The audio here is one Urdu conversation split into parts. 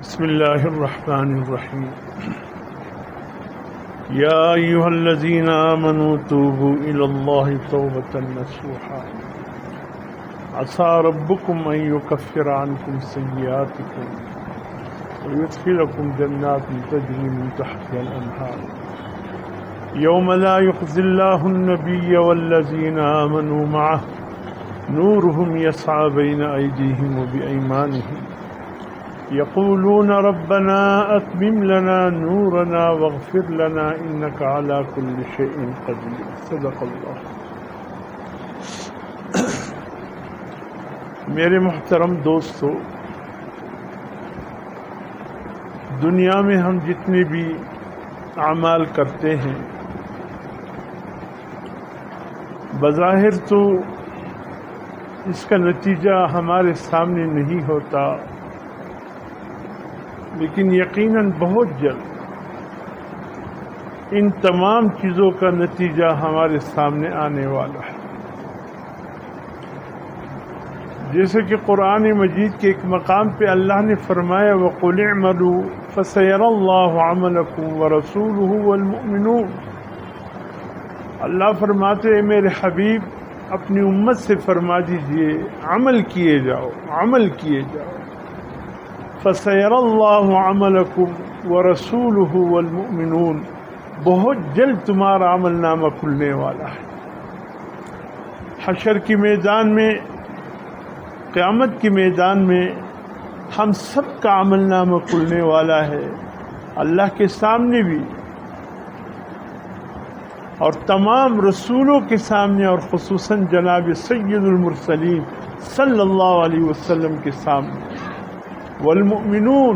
بسم الله الرحمن الرحيم يا أيها الذين آمنوا توبوا إلى الله توبة نصوحا عسى ربكم أن يكفر عنكم سيئاتكم ويدخلكم جنات تجري من تحتها الأنهار يوم لا يخزي الله النبي والذين آمنوا معه نورهم يسعى بين أيديهم وبأيمانهم يقولون ربنا أتمم لنا نورنا واغفر لنا إنك على كل شيء قدير صدق اللہ۔ میرے محترم دوستو، دنیا میں ہم جتنے بھی اعمال کرتے ہیں بظاہر تو اس کا نتیجہ ہمارے سامنے نہیں ہوتا، لیکن یقیناً بہت جلد ان تمام چیزوں کا نتیجہ ہمارے سامنے آنے والا ہے۔ جیسے کہ قرآن مجید کے ایک مقام پہ اللہ نے فرمایا وَقُلِ اعْمَلُوا فَسَيَرَى اللَّهُ عَمَلَكُمْ وَرَسُولُهُ وَالْمُؤْمِنُونَ۔ اللہ فرماتے ہیں میرے حبیب اپنی امت سے فرما دیجئے عمل کیے جاؤ، عمل کیے جاؤ۔ فَسَيَرَى اللَّهُ عَمَلَكُمْ وَرَسُولُهُ وَالْمُؤْمِنُونَ، بہت جلد تمہارا عمل نامہ کھلنے والا ہے۔ حشر کی میدان میں، قیامت کی میدان میں ہم سب کا عمل نامہ کھلنے والا ہے، اللہ کے سامنے بھی اور تمام رسولوں کے سامنے، اور خصوصاً جناب سید المرسلین صلی اللہ علیہ وسلم کے سامنے، والمؤمنون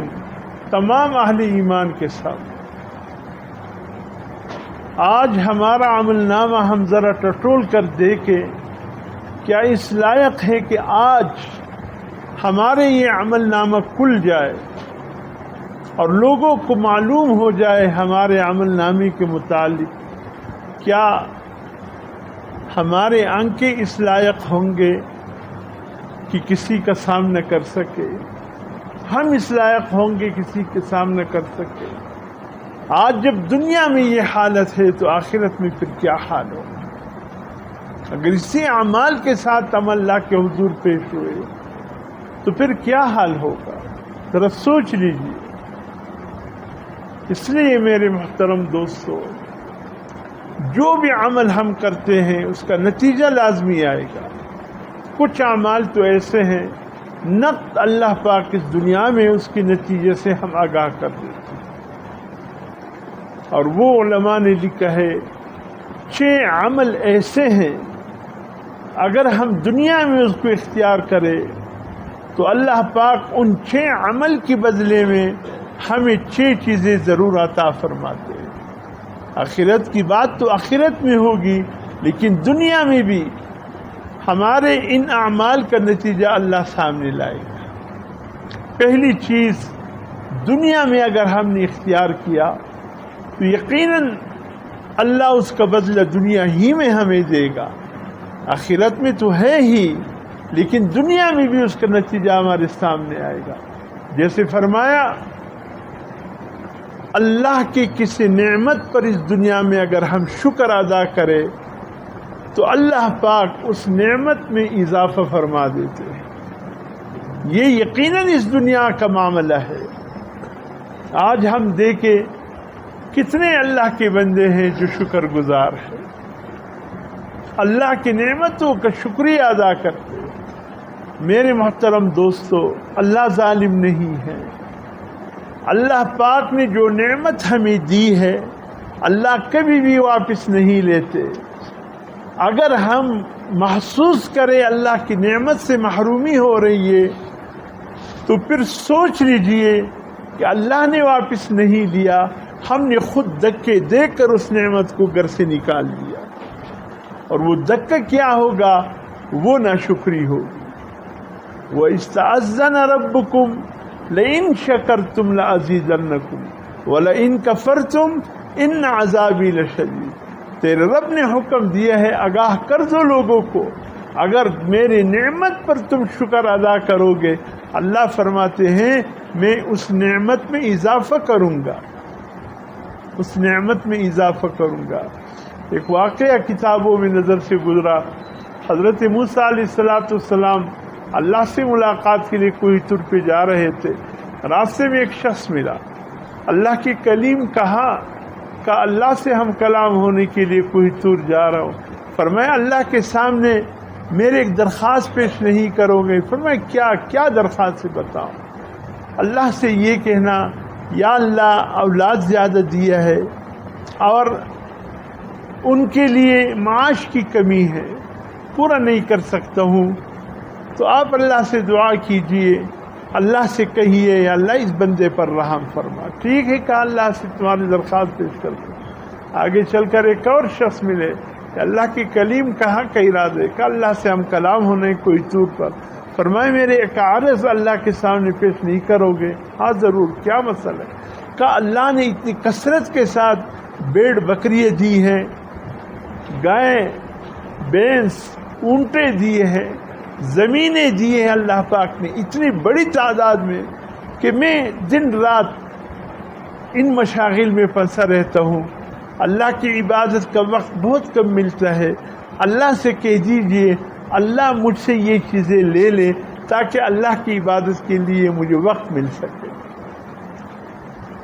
تمام اہل ایمان کے سامنے۔ آج ہمارا عمل نامہ ہم ذرا ٹٹول کر دیکھیں، کیا اس لائق ہے کہ آج ہمارے یہ عمل نامہ کھل جائے اور لوگوں کو معلوم ہو جائے ہمارے عمل نامے کے متعلق؟ کیا ہمارے آنکھیں اس لائق ہوں گے کہ کسی کا سامنا کر سکے؟ ہم اس لائق ہوں گے کسی کے سامنا کر سکے؟ آج جب دنیا میں یہ حالت ہے تو آخرت میں پھر کیا حال ہوگا؟ اگر اسی اعمال کے ساتھ ہم اللہ کے حضور پیش ہوئے تو پھر کیا حال ہوگا؟ ذرا سوچ لیجیے۔ اس لیے میرے محترم دوستو، جو بھی عمل ہم کرتے ہیں اس کا نتیجہ لازمی آئے گا۔ کچھ اعمال تو ایسے ہیں نقد اللہ پاک اس دنیا میں اس کے نتیجے سے ہم آگاہ کر دیتے ہیں، اور وہ علماء نے لکھا ہے 6 عمل ایسے ہیں اگر ہم دنیا میں اس کو اختیار کریں تو اللہ پاک ان 6 عمل کے بدلے میں ہمیں 6 چیزیں ضرور عطا فرماتے ہیں۔ آخرت کی بات تو آخرت میں ہوگی، لیکن دنیا میں بھی ہمارے ان اعمال کا نتیجہ اللہ سامنے لائے گا۔ پہلی چیز، دنیا میں اگر ہم نے اختیار کیا تو یقیناً اللہ اس کا بدلہ دنیا ہی میں ہمیں دے گا۔ آخرت میں تو ہے ہی، لیکن دنیا میں بھی اس کا نتیجہ ہمارے سامنے آئے گا۔ جیسے فرمایا اللہ کی کسی نعمت پر اس دنیا میں اگر ہم شکر ادا کریں تو اللہ پاک اس نعمت میں اضافہ فرما دیتے ہیں۔ یہ یقیناً اس دنیا کا معاملہ ہے۔ آج ہم دیکھیں کتنے اللہ کے بندے ہیں جو شکر گزار ہیں، اللہ کی نعمتوں کا شکریہ ادا کرتے ہیں۔ میرے محترم دوستو، اللہ ظالم نہیں ہے۔ اللہ پاک نے جو نعمت ہمیں دی ہے اللہ کبھی بھی واپس نہیں لیتے۔ اگر ہم محسوس کریں اللہ کی نعمت سے محرومی ہو رہی ہے تو پھر سوچ لیجئے کہ اللہ نے واپس نہیں دیا، ہم نے خود دھکے دے کر اس نعمت کو گھر سے نکال دیا، اور وہ دھکا کیا ہوگا؟ وہ ناشکری ہوگی۔ وَإِسْتَعَذَّنَ رَبُّكُمْ لَئِن شَكَرْتُمْ لَأَزِيدَنَّكُمْ وَلَئِن كَفَرْتُمْ إِنَّ عَذَابِي لَشَدِيدٌ۔ تیرے رب نے حکم دیا ہے آگاہ کر دو لوگوں کو، اگر میری نعمت پر تم شکر ادا کرو گے، اللہ فرماتے ہیں میں اس نعمت میں اضافہ کروں گا، اس نعمت میں اضافہ کروں گا۔ ایک واقعہ کتابوں میں نظر سے گزرا، حضرت موسیٰ علیہ السلام اللہ سے ملاقات کے لیے کوہ طور پہ جا رہے تھے، راستے میں ایک شخص ملا، اللہ کے کلیم کہا کہ اللہ سے ہم کلام ہونے کے لیے کوہ طور جا رہا ہوں۔ فرمایا اللہ کے سامنے میرے ایک درخواست پیش نہیں کرو گے؟ فرمایا کیا درخواست سے بتاؤ؟ اللہ سے یہ کہنا یا اللہ اولاد زیادہ دیا ہے اور ان کے لیے معاش کی کمی ہے، پورا نہیں کر سکتا ہوں، تو آپ اللہ سے دعا کیجئے، اللہ سے کہیے یا اللہ اس بندے پر رحم فرما۔ ٹھیک ہے کہ اللہ سے تمہاری درخواست پیش کر دو۔ آگے چل کر ایک اور شخص ملے کہ اللہ کے کلیم کہا کہ ارادے کہ اللہ سے ہم کلام ہونے کوئی طور پر، فرمائے میرے ایک عرض اللہ کے سامنے پیش نہیں کرو گے؟ ہاں ضرور، کیا مسئلہ ہے؟ کہ اللہ نے اتنی کثرت کے ساتھ بھیڑ بکریاں دی ہیں، گائے بھینس اونٹیں دیے ہیں، زمینیں دیے ہیں اللہ پاک نے اتنی بڑی تعداد میں کہ میں دن رات ان مشاغل میں پھنسا رہتا ہوں، اللہ کی عبادت کا وقت بہت کم ملتا ہے۔ اللہ سے کہہ دیجئے اللہ مجھ سے یہ چیزیں لے لے تاکہ اللہ کی عبادت کے لیے مجھے وقت مل سکے۔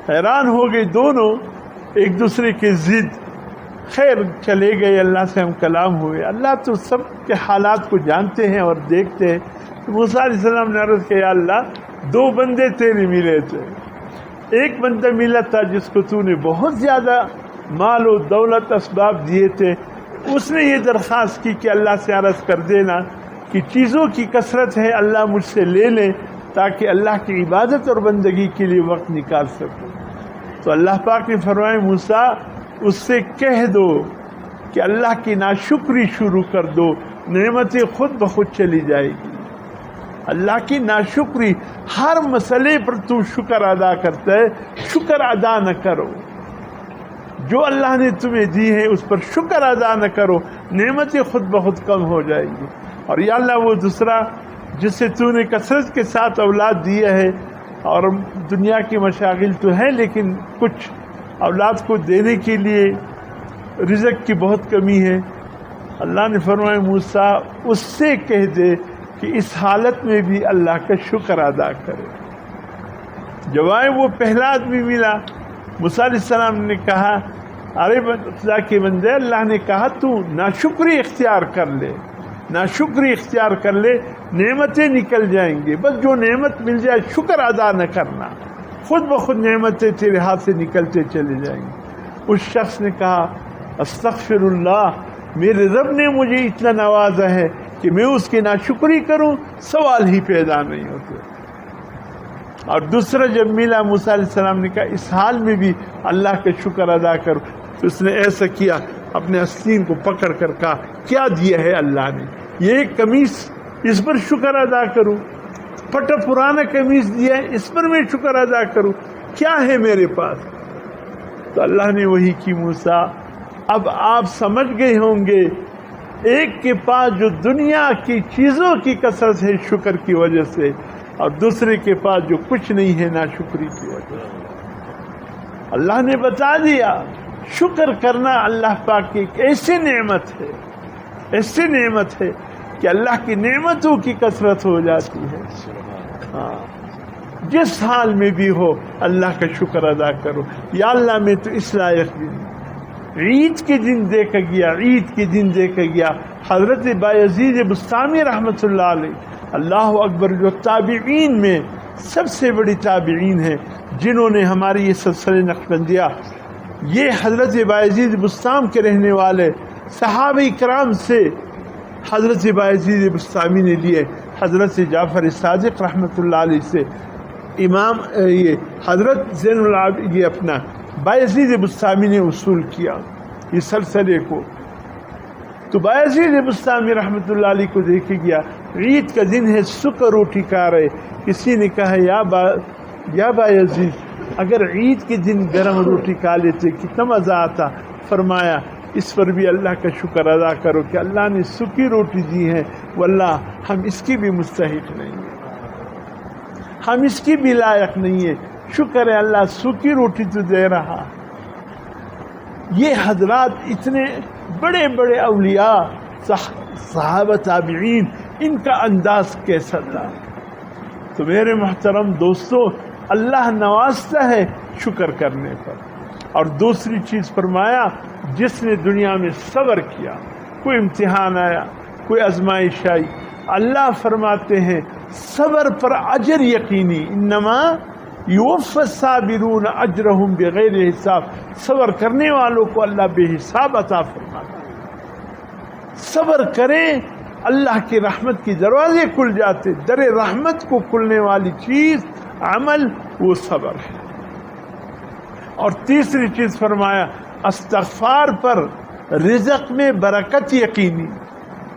حیران ہو گئے دونوں ایک دوسرے کے ضد، خیر چلے گئے، اللہ سے ہم کلام ہوئے۔ اللہ تو سب کے حالات کو جانتے ہیں اور دیکھتے ہیں۔ موسیٰ علیہ السلام نے عرض کیا اللہ دو بندے تیرے ملے تھے، ایک بندہ ملا تھا جس کو تو نے بہت زیادہ مال و دولت اسباب دیے تھے، اس نے یہ درخواست کی کہ اللہ سے عرض کر دینا کہ چیزوں کی کثرت ہے، اللہ مجھ سے لے لیں تاکہ اللہ کی عبادت اور بندگی کے لیے وقت نکال سکوں۔ تو اللہ پاک نے فرمایا موسیٰ اس سے کہہ دو کہ اللہ کی ناشکری شروع کر دو، نعمتیں خود بخود چلی جائے گی۔ اللہ کی ناشکری، ہر مسئلے پر تو شکر ادا کرتا ہے، شکر ادا نہ کرو، جو اللہ نے تمہیں دی ہے اس پر شکر ادا نہ کرو، نعمتیں خود بخود کم ہو جائے گی۔ اور یا اللہ وہ دوسرا جس سے تو نے کثرت کے ساتھ اولاد دیا ہے اور دنیا کی مشاغل تو ہے لیکن کچھ اولاد کو دینے کے لیے رزق کی بہت کمی ہے، اللہ نے فرمایا موسیٰ اس سے کہہ دے کہ اس حالت میں بھی اللہ کا شکر ادا کرے۔ جب آئے وہ پہلا آدمی ملا، موسیٰ علیہ السلام نے کہا ارے خدا کے بندے، اللہ نے کہا تو ناشکری اختیار کر لے، ناشکری اختیار کر لے، نعمتیں نکل جائیں گے، بس جو نعمت مل جائے شکر ادا نہ کرنا، خود بخود نعمتیں تیرے ہاتھ سے نکلتے چلے جائیں گے۔ اس شخص نے کہا استغفر اللہ، میرے رب نے مجھے اتنا نوازا ہے کہ میں اس کی ناشکری کروں سوال ہی پیدا نہیں ہوتے۔ اور دوسرا جب ملا موسیٰ علیہ السلام نے کہا اس حال میں بھی اللہ کا شکر ادا کرو، تو اس نے ایسا کیا، اپنے آستین کو پکڑ کر کہا کیا دیا ہے اللہ نے، یہ ایک قمیص، اس پر شکر ادا کروں، پھٹا پرانا قمیص دیا ہے اس پر میں شکر ادا کروں، کیا ہے میرے پاس؟ تو اللہ نے وہی کی موسیٰ اب آپ سمجھ گئے ہوں گے ایک کے پاس جو دنیا کی چیزوں کی کثرت ہے شکر کی وجہ سے، اور دوسرے کے پاس جو کچھ نہیں ہے ناشکری کی وجہ سے۔ اللہ نے بتا دیا شکر کرنا اللہ پاک کی ایک ایسی نعمت ہے، ایسی نعمت ہے کہ اللہ کی نعمتوں کی کثرت ہو جاتی ہے۔ ہاں جس حال میں بھی ہو اللہ کا شکر ادا کرو۔ یا اللہ میں تو اس لائق بھی نہیں۔ عید کے دن دیکھا گیا، عید کے دن دیکھا گیا حضرت بایزید بستامی رحمۃ اللہ علیہ، اللہ اکبر، جو تابعین میں سب سے بڑی تابعین ہیں جنہوں نے ہماری یہ سلسلہ نقشبندیہ، یہ حضرت بایزید بستام کے رہنے والے صحابہ کرام سے حضرت بایزید بستامی نے لیے، حضرت جعفر صادق رحمۃ اللہ علیہ سے امام یہ حضرت زین العابدین یہ اپنا بایزید بستامی نے وصول کیا یہ سلسلے کو۔ تو بایزید بستامی رحمۃ اللہ علیہ کو دیکھے گیا عید کا دن ہے، سکر روٹی کھا رہے، کسی نے کہا یا بایزید اگر عید کے دن گرم روٹی کھا لیتے کتنا مزہ آتا، فرمایا اس پر بھی اللہ کا شکر ادا کرو کہ اللہ نے سوکھی روٹی دی ہے، واللہ ہم اس کی بھی مستحق نہیں ہیں، ہم اس کی بھی لائق نہیں ہے، شکر ہے اللہ سوکھی روٹی تو دے رہا۔ یہ حضرات اتنے بڑے بڑے اولیاء، صحابہ تابعین، ان کا انداز کیسا تھا؟ تو میرے محترم دوستو، اللہ نوازتا ہے شکر کرنے پر۔ اور دوسری چیز فرمایا، جس نے دنیا میں صبر کیا، کوئی امتحان آیا، کوئی آزمائش آئی، اللہ فرماتے ہیں صبر پر اجر یقینی، انما یوفی الصابرون اجرہم بغیر حساب، صبر کرنے والوں کو اللہ بے حساب عطا فرماتا ہے۔ صبر کریں، اللہ کی رحمت کے دروازے کھل جاتے، در رحمت کو کھلنے والی چیز عمل وہ صبر ہے۔ اور تیسری چیز فرمایا استغفار پر رزق میں برکت یقینی،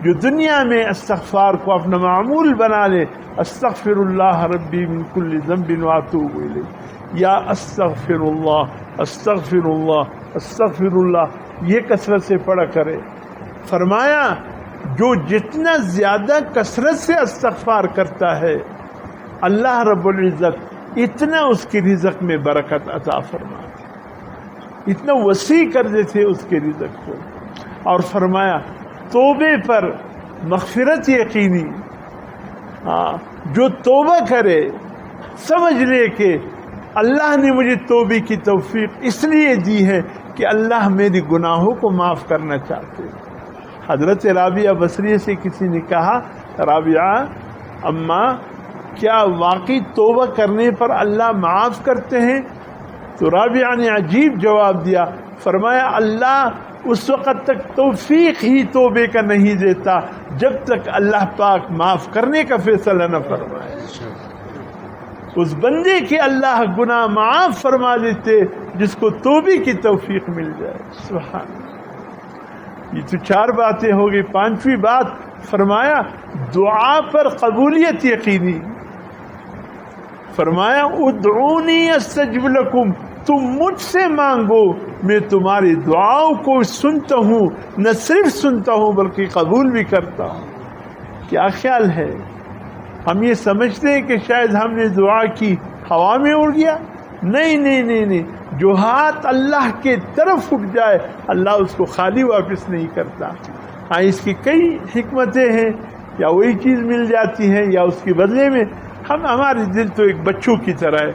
جو دنیا میں استغفار کو اپنا معمول بنا لے، استغفر اللہ ربی من کل ذنب واتوب الیہ، یا استغفر اللہ استغفر اللہ استغفر اللہ، یہ کثرت سے پڑھا کرے۔ فرمایا جو جتنا زیادہ کثرت سے استغفار کرتا ہے، اللہ رب العزت اتنا اس کی رزق میں برکت عطا فرماتے، اتنا وسیع کر دیتے اس کے رزق کو۔ اور فرمایا توبے پر مغفرت یقینی، جو توبہ کرے سمجھ لے کہ اللہ نے مجھے توبے کی توفیق اس لیے دی ہے کہ اللہ میری گناہوں کو معاف کرنا چاہتے ہیں۔ حضرت رابعہ بصریہ سے کسی نے کہا، رابعہ اماں کیا واقعی توبہ کرنے پر اللہ معاف کرتے ہیں؟ تو رابعہ نے عجیب جواب دیا، فرمایا اللہ اس وقت تک توفیق ہی توبے کا نہیں دیتا جب تک اللہ پاک معاف کرنے کا فیصلہ نہ فرمائے۔ اس بندے کے اللہ گناہ معاف فرما دیتے جس کو توبے کی توفیق مل جائے۔ سبحان اللہ۔ یہ تو 4 باتیں ہو گئی، 5ویں بات فرمایا دعا پر قبولیت یقینی۔ فرمایا ادعونی استجب لکم، تم مجھ سے مانگو میں تمہاری دعاؤں کو سنتا ہوں، نہ صرف سنتا ہوں بلکہ قبول بھی کرتا ہوں۔ کیا خیال ہے؟ ہم یہ سمجھتے ہیں کہ شاید ہم نے دعا کی ہوا میں اڑ گیا؟ نہیں نہیں نہیں نہیں، جو ہاتھ اللہ کے طرف اٹھ جائے اللہ اس کو خالی واپس نہیں کرتا۔ ہاں اس کی کئی حکمتیں ہیں، یا وہی چیز مل جاتی ہے یا اس کے بدلے میں ہمارے دل تو ایک بچوں کی طرح ہے۔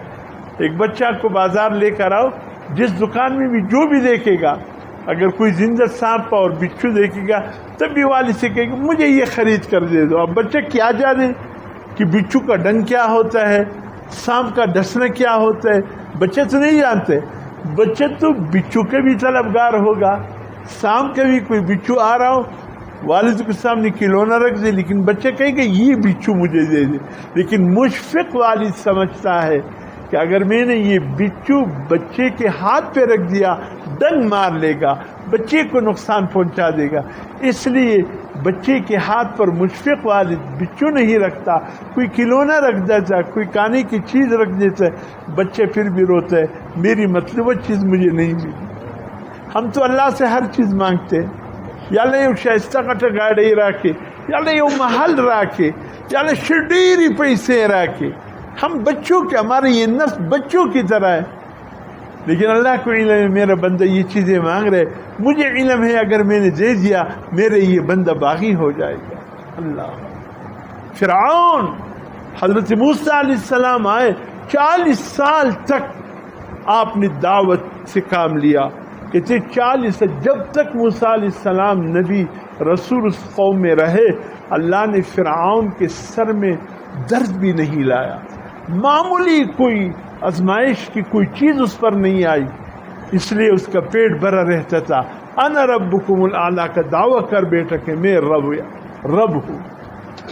ایک بچہ کو بازار لے کر آؤ، جس دکان میں بھی جو بھی دیکھے گا، اگر کوئی زندہ سانپ اور بچھو دیکھے گا تب بھی والد سے کہے گا مجھے یہ خرید کر دے دو۔ اب بچہ کیا جانے کہ بچھو کا ڈنگ کیا ہوتا ہے، سانپ کا ڈسنا کیا ہوتا ہے، بچے تو نہیں جانتے۔ بچہ تو بچھو کے بھی طلبگار ہوگا، سانپ کا بھی کوئی بچھو آ رہا ہو والد کے سامنے کھلونا رکھ دے، لیکن بچے کہیں گے یہ بچھو مجھے دے دے۔ لیکن مشفق والد سمجھتا ہے کہ اگر میں نے یہ بچھو بچے کے ہاتھ پہ رکھ دیا ڈنگ مار لے گا، بچے کو نقصان پہنچا دے گا، اس لیے بچے کے ہاتھ پر مشفق والد بچھو نہیں رکھتا، کوئی کھلونا رکھ دیتا ہے، کوئی کھانے کی چیز رکھ دیتا ہے، بچے پھر بھی روتے ہیں میری مطلوبہ چیز مجھے نہیں ملی۔ ہم تو اللہ سے ہر چیز مانگتے ہیں، یا اللہ یہ شائستہ کٹ گاڑی راکے، یا اللہ یہ محل راکے، یا اللہ شڈیری پیسے راکے۔ ہم بچوں کے، ہمارے یہ نفس بچوں کی طرح ہے، لیکن اللہ کو علم ہے میرا بندہ یہ چیزیں مانگ رہے، مجھے علم ہے اگر میں نے دے دیا میرے یہ بندہ باغی ہو جائے گا۔ اللہ فرعون، حضرت موسیٰ علیہ السلام آئے، 40 سال تک آپ نے دعوت سے کام لیا، کہتے 40 جب تک موسیٰ علیہ السلام نبی رسول اس قوم میں رہے، اللہ نے فرعون کے سر میں درد بھی نہیں لایا، معمولی کوئی آزمائش کی کوئی چیز اس پر نہیں آئی، اس لیے اس کا پیٹ بھرا رہتا تھا۔ انا ربکم الاعلیٰ کا دعویٰ کر بیٹا کہ میں رب ہوں۔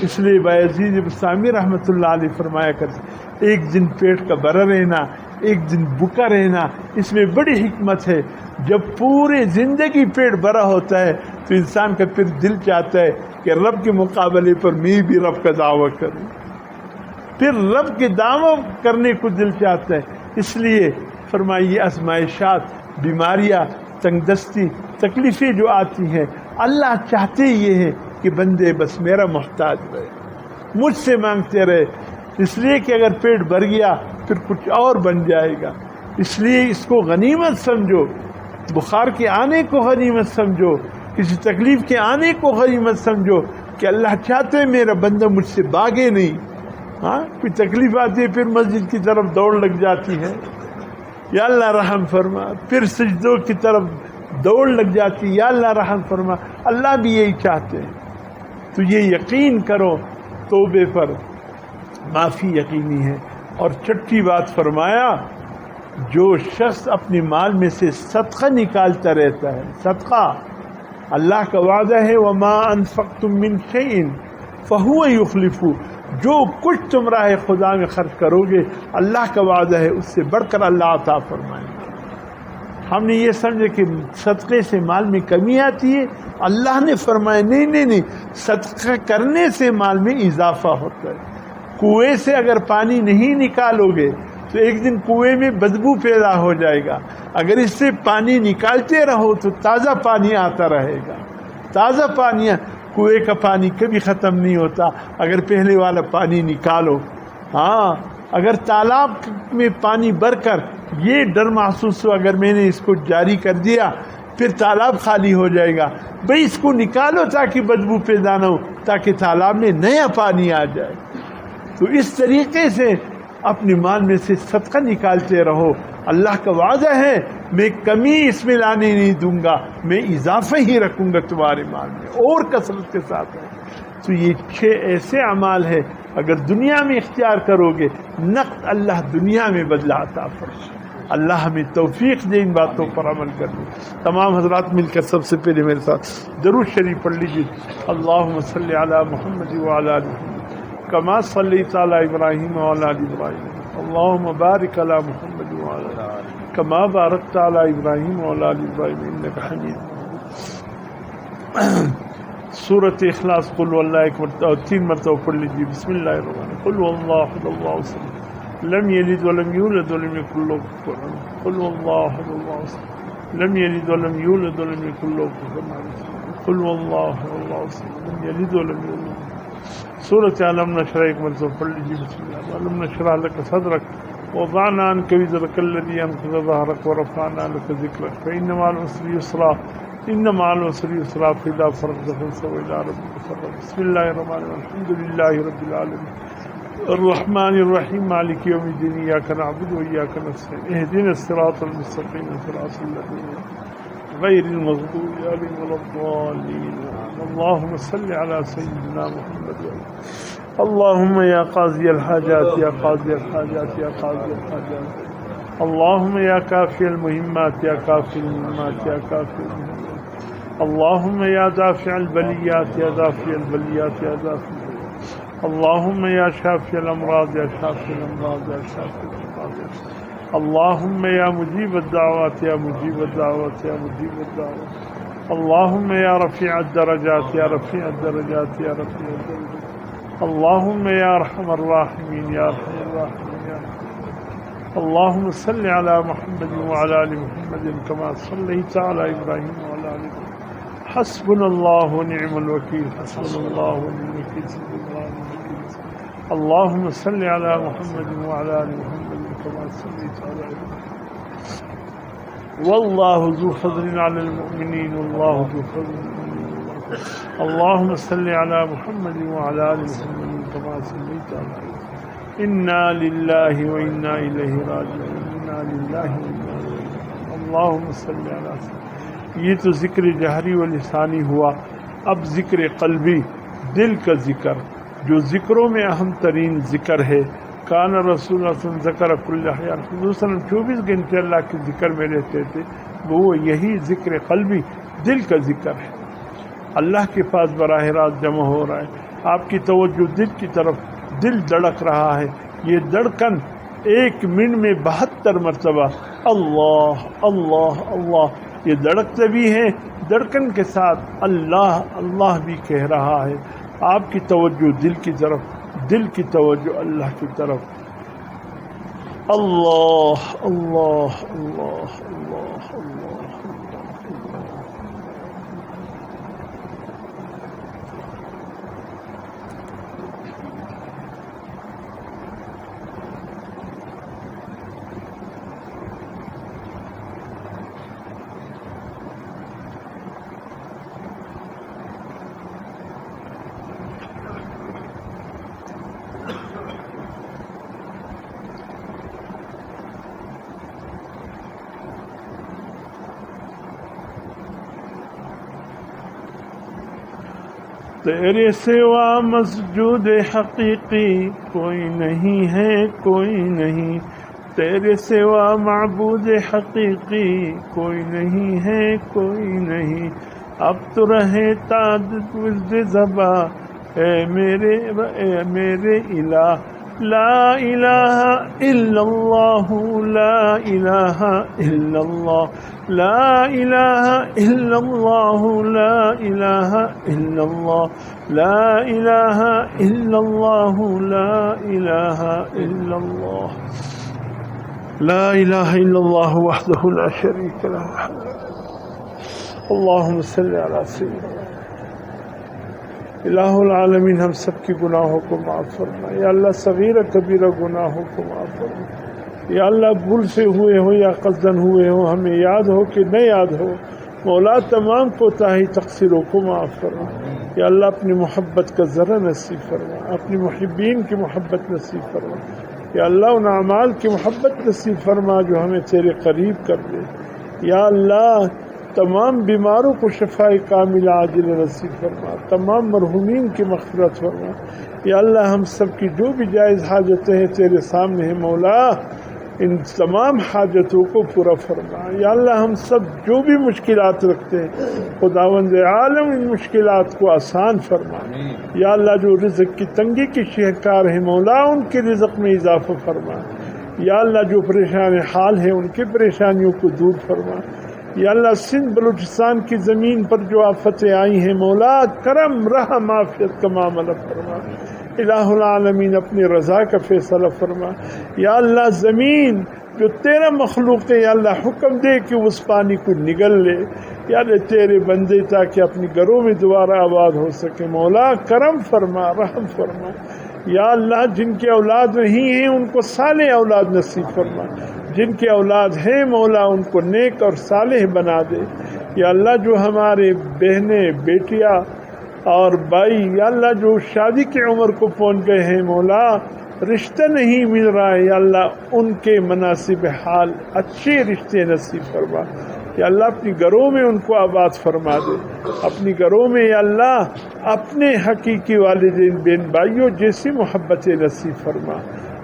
اس لیے بایزید بستامی رحمۃ اللہ علیہ فرمایا کرتے ایک دن پیٹ کا بھرا رہنا، ایک دن بھوکا رہنا، اس میں بڑی حکمت ہے۔ جب پورے زندگی پیٹ بھرا ہوتا ہے تو انسان کا پھر دل چاہتا ہے کہ رب کے مقابلے پر میں بھی رب کا دعویٰ کروں، پھر رب کے دعویٰ کرنے کو دل چاہتا ہے۔ اس لیے فرمائیے آزمائشات، بیماریاں تنگ دستی تکلیفیں جو آتی ہیں، اللہ چاہتے یہ ہے کہ بندے بس میرا محتاج رہے، مجھ سے مانگتے رہے، اس لیے کہ اگر پیٹ بھر گیا پھر کچھ اور بن جائے گا، اس لیے اس کو غنیمت سمجھو، بخار کے آنے کو غنیمت سمجھو، کسی تکلیف کے آنے کو غنیمت سمجھو کہ اللہ چاہتے ہیں میرا بندہ مجھ سے بھاگے نہیں۔ ہاں کوئی تکلیف آتی ہے پھر مسجد کی طرف دوڑ لگ جاتی ہے، یا اللہ رحم فرما، پھر سجدوں کی طرف دوڑ لگ جاتی، یا اللہ رحم فرما۔ اللہ بھی یہی چاہتے ہیں، تو یہ یقین کرو توبے پر معافی یقینی ہے۔ اور چھٹی بات فرمایا، جو شخص اپنے مال میں سے صدقہ نکالتا رہتا ہے، صدقہ اللہ کا وعدہ ہے وما انفقتم من شیء فہو یخلفہ، جو کچھ تم راہ خدا میں خرچ کرو گے اللہ کا وعدہ ہے اس سے بڑھ کر اللہ عطا فرمائیں گے۔ ہم نے یہ سمجھے کہ صدقے سے مال میں کمی آتی ہے، اللہ نے فرمایا نہیں، صدقہ کرنے سے مال میں اضافہ ہوتا ہے۔ کنویں سے اگر پانی نہیں نکالو گے تو ایک دن کنویں میں بدبو پیدا ہو جائے گا، اگر اس سے پانی نکالتے رہو تو تازہ پانی آتا رہے گا، تازہ پانی۔ کنویں کا پانی کبھی ختم نہیں ہوتا اگر پہلے والا پانی نکالو۔ ہاں اگر تالاب میں پانی بھر کر یہ ڈر محسوس ہو اگر میں نے اس کو جاری کر دیا پھر تالاب خالی ہو جائے گا، بھئی اس کو نکالو تاکہ بدبو پیدا نہ ہو، تاکہ تالاب میں نیا پانی آ جائے۔ تو اس طریقے سے اپنے مال میں سے صدقہ نکالتے رہو، اللہ کا وعدہ ہے میں کمی اس میں لانے نہیں دوں گا، میں اضافہ ہی رکھوں گا تمہارے مال میں اور کثرت کے ساتھ ہے۔ تو یہ 6 ایسے اعمال ہے اگر دنیا میں اختیار کرو گے نقد اللہ دنیا میں بدلہ عطا فرمائے۔ اللہ ہمیں توفیق دے ان باتوں پر عمل کرنے۔ تمام حضرات مل کر سب سے پہلے میرے ساتھ درود شریف پڑھ لیجیے، اللہم صلی علی محمد وعلی آل محمد کما صلیت علی ابراہیم وعلی آل ابراہیم، اللہم بارک علی محمد وعلی آل کما بارکت علی ابراہیم وعلی آل ابراہیم انک حمید مجید۔ سورۃ اخلاص قل واللہ ایک مرتبہ 3 مرتبہ پڑھ لیجیے۔ بسم اللہ الرحمن الرحیم، قل واللہ احد اللہ الصمد لم یلد ولم یولد ولم یکن له کفوا احد، قل واللہ احد اللہ الصمد لم یلد ولم یولد ولم یکن له کفوا احد، قل واللہ احد اللہ الصمد لم یلد ولم یولد۔ سورۃ علم نشرح ایک مرتبہ پڑھ لیجیے۔ بسم اللہ علم نشرح لک صدرک ووضعنا عنک وزرک الذی انقض ظہرک ورفعنا لک ذکرک فإن مع العسر یسرا ان مع العسر یسرا فإذا فرغت فانصب إلی ربک فارغب۔ بسم اللہ الرحمن الرحیم، الحمد للہ رب العالمین الرحمن الرحیم مالک یوم الدین ایاک نعبد وایاک نستعین اہدنا الصراط المستقیم صراط الذین غیر المغضوب علیہم ولا الضالین۔ اللهم صل على سيدنا محمد اللهم يا قاضي الحاجات يا قاضي الحاجات يا قاضي الحاجات، اللهم يا كافي المهمات يا كافي المهمات يا كافي المهمات، اللهم يا دافع البليات يا دافع البليات يا دافع البليات، اللهم يا شافي الأمراض يا شافي الأمراض يا شافي الأمراض، اللهم يا مجيب الدعوات يا مجيب الدعوات يا مجيب الدعوات، اللهم يا رفيع الدرجات يا رفيع الدرجات يا رفيع الدرجات، اللهم يا أرحم الراحمين يا أرحم الراحمين يا أرحم، اللهم صل على محمد وعلى آل محمد كما صليت على إبراهيم وعلى آل إبراهيم، حسبنا الله ونعم الوكيل حسبنا الله ونعم الوكيل حسبنا الله ونعم الوكيل، اللهم صل على محمد وعلى آل محمد كما صليت على إبراهيم والله ذو فضل على المؤمنين والله ذو فضل على المؤمنين، اللهم صل على محمد وعلى آل محمد كما صليت على إنا لله وإنا إليه راجعون إنا لله وإنا إليه راجعون، اللهم صل على سيدنا۔ یہ تو ذکر جہری و لسانی ہوا، اب ذکر قلبی دل کا ذکر جو ذکروں میں اہم ترین ذکر ہے۔ کان رسول اللہ صلی اللہ علیہ وسلم ذکر کل احیان، حضور صلی اللہ علیہ وسلم 24 گھنٹے اللہ کے ذکر میں رہتے تھے، وہ یہی ذکر قلبی دل کا ذکر ہے۔ اللہ کے پاس براہ راست جمع ہو رہا ہے، آپ کی توجہ دل کی طرف، دل دھڑک رہا ہے، یہ دھڑکن 1 منٹ میں 72 مرتبہ اللہ اللہ اللہ یہ دھڑکتے بھی ہیں، دھڑکن کے ساتھ اللہ اللہ بھی کہہ رہا ہے۔ آپ کی توجہ دل کی طرف، دل کی توجہ اللہ کی طرف۔ اللہ اللہ اللہ اللہ اللہ تیرے سوا مسجود حقیقی کوئی نہیں ہے، کوئی نہیں، تیرے سوا معبود حقیقی کوئی نہیں ہے، کوئی نہیں، اب تو رہے تعدد زباں اے میرے الہ، لا الہ الا اللہ، لا الہ الا اللہ، لا الہ الا اللہ، لا الہ الا اللہ، لا الہ الا اللہ، لا الہ الا اللہ، لا الہ الا اللہ وحدہ لا شریک لہ، اللہم صلی علی سیدنا الہ العالمین۔ ہم سب کی گناہوں کو معاف فرما یا اللہ، صغیرہ کبیرہ گناہوں کو معاف فرما یا اللہ، بھول سے ہوئے ہو یا قصدن ہوئے ہو، ہمیں یاد ہو کہ نہ یاد ہو، مولا تمام کوتاہی تقصیروں کو معاف فرما یا اللہ، اپنی محبت کا ذرا نصیب فرما، اپنی محبین کی محبت نصیب فرما یا اللہ، ان اعمال کی محبت نصیب فرما جو ہمیں تیرے قریب کر دے یا اللہ، تمام بیماروں کو شفاء کامل عاجل نصیب فرما، تمام مرحومین کی مغفرت فرما یا اللہ، ہم سب کی جو بھی جائز حاجتیں ہیں تیرے سامنے ہیں مولا، ان تمام حاجتوں کو پورا فرما یا اللہ، ہم سب جو بھی مشکلات رکھتے ہیں خداوند عالم ان مشکلات کو آسان فرما یا اللہ، جو رزق کی تنگی کی شکار ہیں مولا، ان کے رزق میں اضافہ فرما یا اللہ، جو پریشان حال ہیں ان کی پریشانیوں کو دور فرما یا اللہ، سندھ بلوچستان کی زمین پر جو آفتیں آئی ہیں مولا، کرم رحم عافیت کا معاملہ فرما الہ العالمین، اپنی رضا کا فیصلہ فرما یا اللہ، زمین جو تیرا مخلوق ہے یا اللہ، حکم دے کہ اس پانی کو نگل لے یا اللہ، تیرے بندے تاکہ اپنی گھروں میں دوبارہ آباد ہو سکے مولا، کرم فرما رحم فرما یا اللہ، جن کے اولاد نہیں ہیں ان کو صالح اولاد نصیب فرما، جن کے اولاد ہیں مولا ان کو نیک اور صالح بنا دے یا اللہ، جو ہمارے بہنیں بیٹیاں اور بھائی یا اللہ جو شادی کی عمر کو پہنچ گئے ہیں مولا، رشتہ نہیں مل رہا ہے یا اللہ، ان کے مناسب حال اچھے رشتے نصیب فرما یا اللہ، اپنی گھروں میں ان کو آباد فرما دے، اپنی گھروں میں یا اللہ اپنے حقیقی والدین بہن بھائیوں جیسی محبت نصیب فرما۔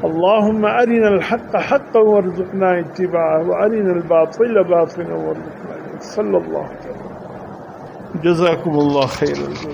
اللہم ارنا الحق حقا وارزقنا اتباعہ وارنا الباطل باطلا وارزقنا صلی اللہ علیہ وسلم۔ جزاکم اللہ خیر۔